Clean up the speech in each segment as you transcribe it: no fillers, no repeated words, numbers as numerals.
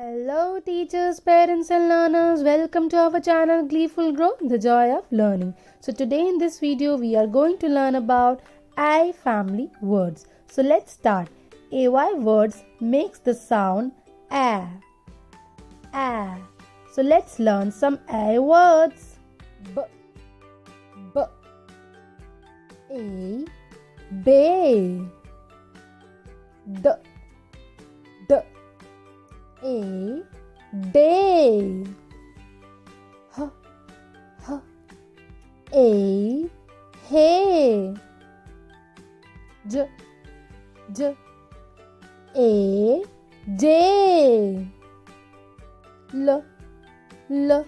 Hello teachers, parents and learners. Welcome to our channel Gleeful Grow, the joy of learning. So today in this video we are going to learn about I family words. So let's start. AY words makes the sound A. A. So let's learn some A words. B. B. A. Bay. D. D. A day. H. H. A hay. J. J. A day. L. L.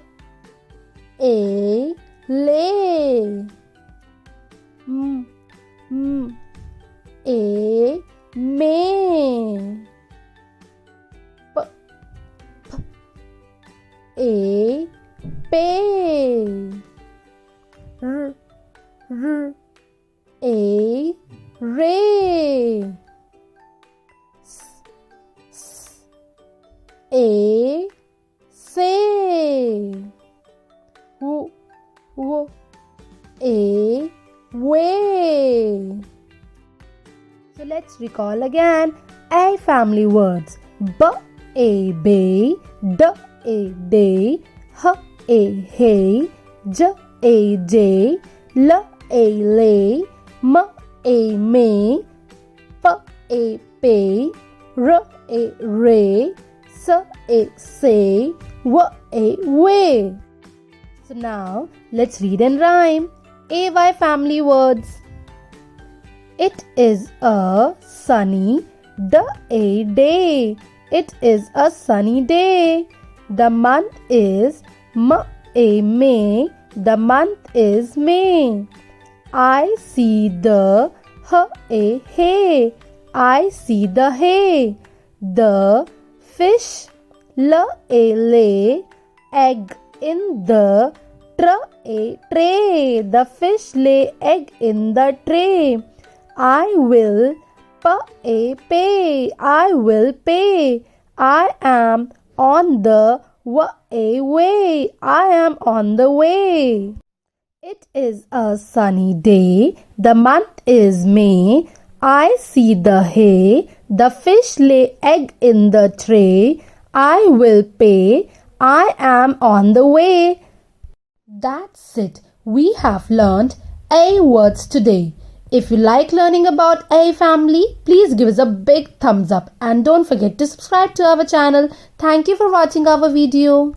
A lay. M. M. A may. A pay. R. R. A ray. S. S. A say. W. W. A way. So let's recall again A family words. B a bay. D a day. H a hay. J a jay. L a lay. M a may. P a pay. R a ray. S a say. W a way. So now let's read and rhyme AY family words. It is a sunny day. It is a sunny day. The month is May. The month is May. I see the hay. I see the hay. The fish lay egg in the tray. The fish lay egg in the tray. I will pay. I will pay. I am on the way. I am on the way. It is a sunny day. The month is May. I see the hay. The fish lay egg in the tray. I will pay. I am on the way. That's it. We have learned A words today. If you like learning about A family, please give us a big thumbs up and don't forget to subscribe to our channel. Thank you for watching our video.